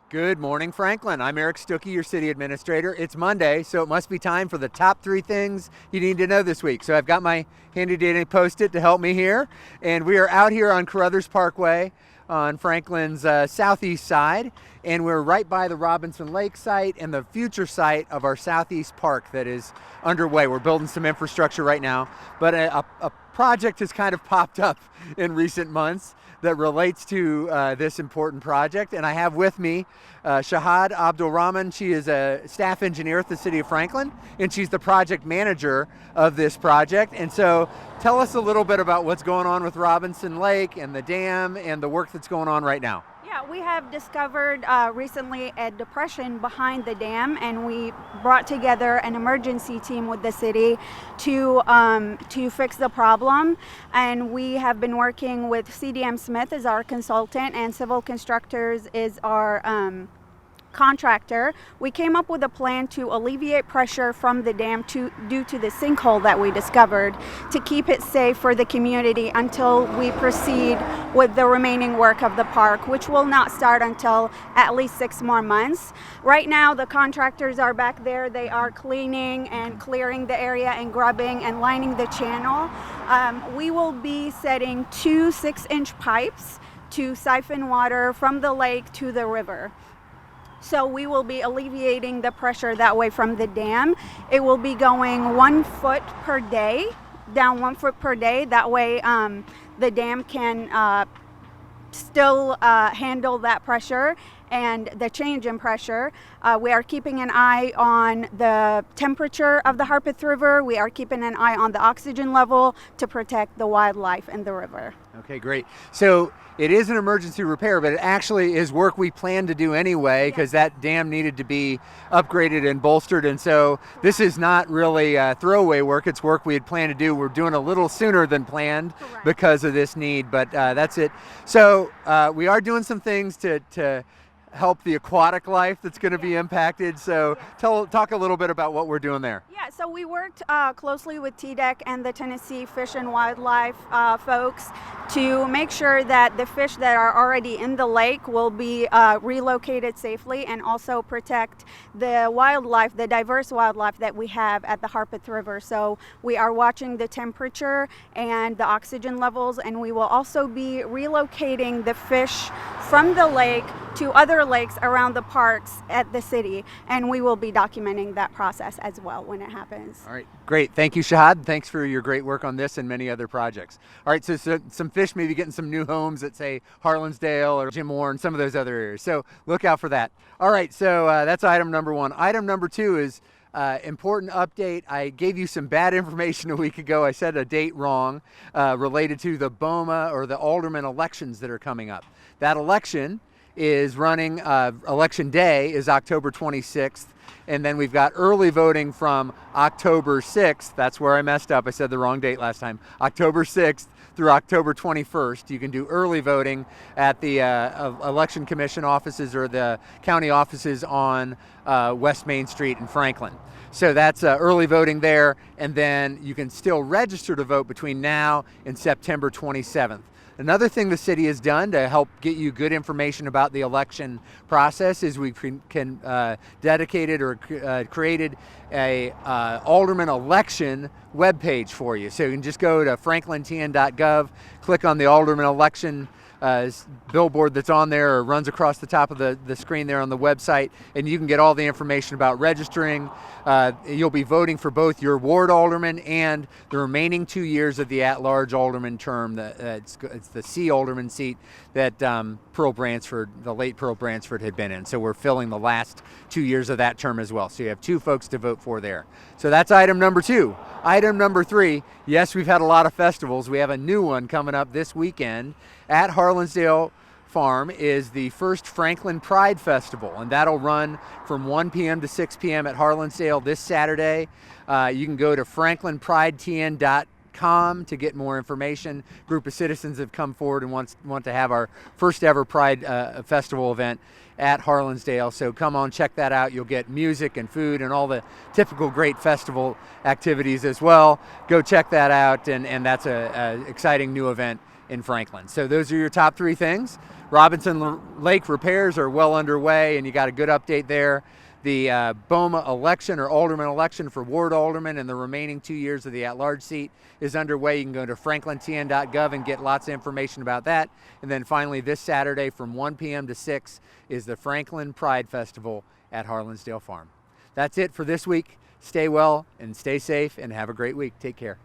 Good morning, Franklin. I'm Eric Stuckey, your city administrator. It's Monday, so it must be time for the top 3 things you need to know this week. So I've got my handy dandy Post-it to help me here, and we are out here on Carruthers Parkway on Franklin's southeast side, and we're right by the Robinson Lake site and the future site of our Southeast Park that is underway. We're building some infrastructure right now, but a project has kind of popped up in recent months that relates to this important project. And I have with me Shahad Abdul Rahman. She is a staff engineer at the City of Franklin, and she's the project manager of this project. And so tell us a little bit about what's going on with Robinson Lake and the dam and the work that's going on right now. Yeah, we have discovered recently a depression behind the dam, and we brought together an emergency team with the city to fix the problem. And we have been working with CDM Smith as our consultant, and Civil Constructors is our contractor. We came up with a plan to alleviate pressure from the dam due to the sinkhole that we discovered, to keep it safe for the community until we proceed with the remaining work of the park, which will not start until at least 6 more months. Right now, the contractors are back there. They are cleaning and clearing the area and grubbing and lining the channel. We will be setting 2 6-inch pipes to siphon water from the lake to the river. So we will be alleviating the pressure that way from the dam. It will be going 1 foot per day, down 1 foot per day. That way the dam can still handle that pressure and the change in pressure. We are keeping an eye on the temperature of the Harpeth River. We are keeping an eye on the oxygen level to protect the wildlife in the river. Okay, great. So it is an emergency repair, but it actually is work we planned to do anyway, because that dam needed to be upgraded and bolstered. And so this is not really throwaway work. It's work we had planned to do. We're doing a little sooner than planned. Correct. Because of this need, but that's it. So we are doing some things to help the aquatic life that's going to be impacted. So talk a little bit about what we're doing there. Yeah, so we worked closely with TDEC and the Tennessee Fish and Wildlife folks to make sure that the fish that are already in the lake will be relocated safely, and also protect the wildlife, the diverse wildlife that we have at the Harpeth River. So we are watching the temperature and the oxygen levels, and we will also be relocating the fish from the lake to other lakes around the parks at the city, and we will be documenting that process as well when it happens. All right, great. Thank you, Shahad. Thanks for your great work on this and many other projects. All right, so some fish may be getting some new homes at, say, Harlansdale or Jim Warren, some of those other areas. So look out for that. All right, so that's item number 1. Item number 2 is important update. I gave you some bad information a week ago. I said a date wrong related to the BOMA or the alderman elections that are coming up. That election is running, election day is October 26th, and then we've got early voting from October 6th. That's where I messed up. I said the wrong date last time. October 6th through October 21st. You can do early voting at the Election Commission offices or the county offices on West Main Street in Franklin. So that's early voting there, and then you can still register to vote between now and September 27th. Another thing the city has done to help get you good information about the election process is we dedicated or created a alderman election webpage for you. So you can just go to franklintn.gov, click on the alderman election billboard that's on there or runs across the top of the screen there on the website, and you can get all the information about registering. You'll be voting for both your ward alderman and the remaining 2 years of the at-large alderman term. It's the C alderman seat that Pearl Bransford, the late Pearl Bransford, had been in. So we're filling the last 2 years of that term as well. So you have 2 folks to vote for there. So that's item number 2. Item number 3, yes, we've had a lot of festivals. We have a new one coming up this weekend at Harlansdale Farm is the first Franklin Pride Festival, and that'll run from 1 p.m. to 6 p.m. at Harlansdale this Saturday. You can go to franklinpridetn.com to get more information. A group of citizens have come forward and want to have our first ever Pride Festival event at Harlansdale. So come on, check that out. You'll get music and food and all the typical great festival activities as well. Go check that out, and that's a exciting new event in Franklin. So those are your top 3 things. Robinson Lake repairs are well underway, and you got a good update there. The BOMA election or alderman election for ward alderman and the remaining 2 years of the at-large seat is underway. You can go to franklintn.gov and get lots of information about that. And then finally, this Saturday from 1 p.m. to 6 is the Franklin Pride Festival at Harlansdale Farm. That's it for this week. Stay well and stay safe and have a great week. Take care.